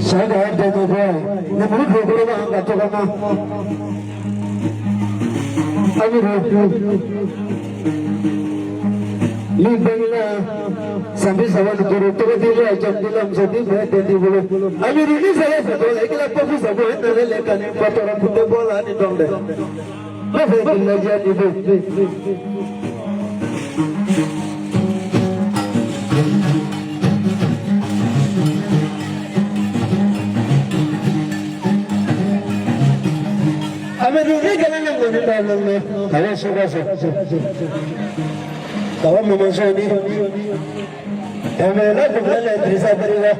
Saga de the boy, the movie program that took a I will leave Bangla, some is about to go to the Jambilla, Sadi, I will release a letter like a purpose of one and a letter and put the ball at it on there. Nothing like I'm a new regular. I was so Kawan memasoni, kami nak berjalan di sana.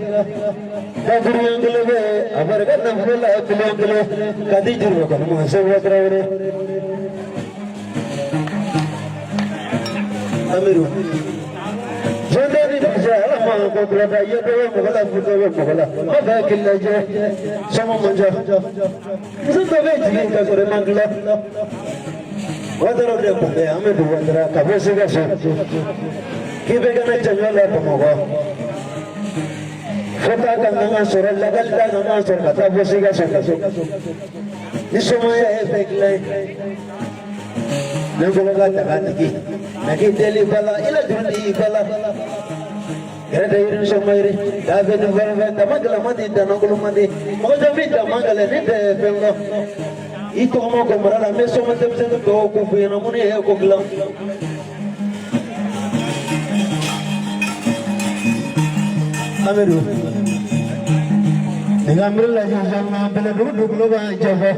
Dah kuriang kelebe, apa rekan nak berjalan kuriang kelebe, kadi juru kan masuk waterane. Amiru, jadi ni saya mahu kau berada ia dewa mukalah. Apa killa je, sama manja. Mesti tahu je kita korang mangla. Water of the Pumbe, Amidu, Water, Kabosiga, Kibegana Janela Pomogo. Fota Kanga Sora, Lagal Answer, Katabosiga. This is my effect like Nagulaga Takanaki, Naki Deli Bala, Iladuni Bala. Get some Mary, David, the Magalamadi, the Nogulumadi, Mozambique, Mangala, the Pemlo. Itu kamu kemana? Mesum macam tu kau kupuin namun ni aku bilang. Amiru, dengan Amiru lagi jangan bela duduk lupa jawab.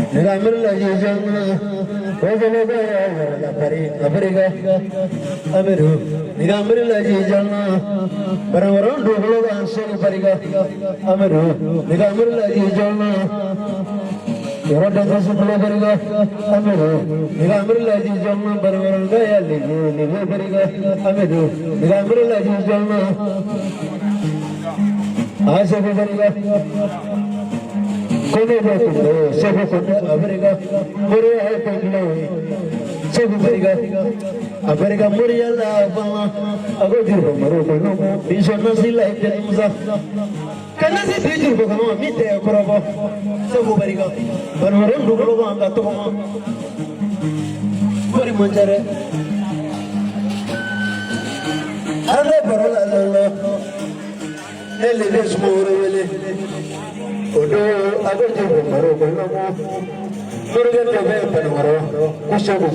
Dengan Amiru lagi jangan kau lupa apa Amiru, dengan Amiru lagi jangan barang-barang duduk lupa ansur pariga. Amiru, dengan Amiru lagi jangan Yara dah sebelah pariga. Amiru, dengan Amiru lagi jangan barang-barang gaya libu pariga. Amiru, dengan Amiru lagi jangan asal pariga. Kono baku, sebu kono Amerika, Korea hai pagla, sebu Amerika Korea la bang, ago juru maru kono, bisor nasi la ite musa, karena si bijur kono mite korabo, sebu Amerika, baru dulu bang angkat tu kono, beri manjare, ada baru lalu, ele semua orang Odo agar jauh baru kono mo, murgan jabe penwaro, kusabu.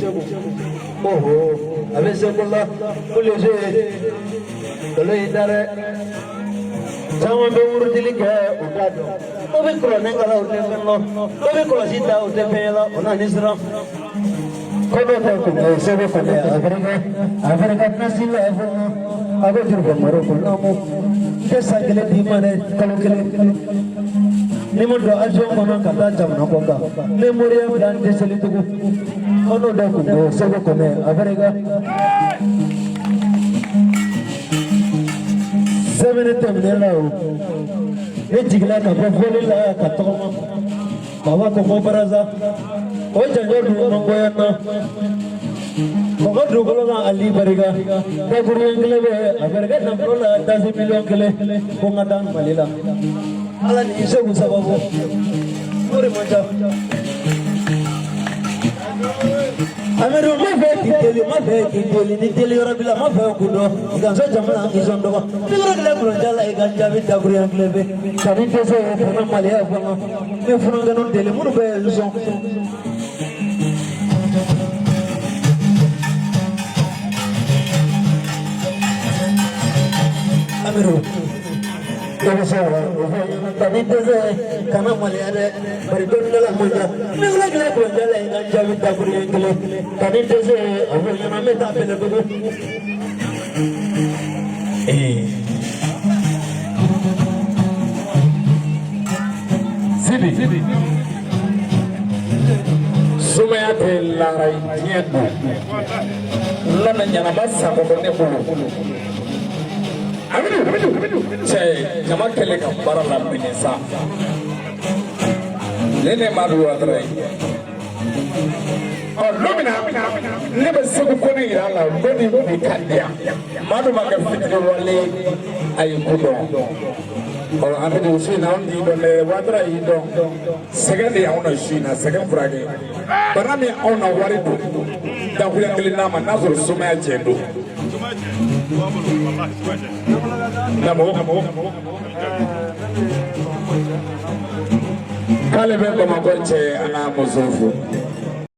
Oh, abis sekolah kuliah kalau idare, zaman berumur tiga udah. Tapi kalau nenggala udah kenlo, tapi kalau sita udah pela, orang nisram. Kono tahu sebe pada Afrika nasi lah, agar jauh baru kono mo. Desa kele di mana kalau kele Nemodo ajo kono kata jam nakoka. Memoria dan deseli tuku. Kono dah kuno sebe kone Afrika. Sebene temnelau. Ejigla kapo folila katoma. Bawa komo baraza. Kau jangan dulu menggoyana. Kau dulu kan Ali bariga. Kau kuriang kelebe. Afrika namprola 10 million kele. Kau ngadang malila. Ala ni isu sababu. Kori macam. Amiru mafe kiteli ni teli orang bila mafe kudo. Ikan saya zaman angin sondoba. Tiga kali bulan jala ikan jamin tak kuriang kelebe. Kami tu saya pernah malia apa? Me pernah ganon teli mulu bayar lusong. Amiru. Kalau saya, tadi tu saya karena melihat berikan dalam muda, mula kita berjalan dengan jauh tak berikan kele. Tadi tu saya, apa yang nama tak bela betul. Sibi, sumaya tellarai nyetu, lalu jangan basah pokoknya puluh. Saya jamak kele kampara la minesa. Lene malu atrai. Lumina, never so funny, ready to be cut there. Madama Fitwale, I could or after the Shina, whether I don't. Secondly, I own a Shina, second Friday. But I mean, on a worry that we are killing them and not so much. Caleb Magoche and Amozofu.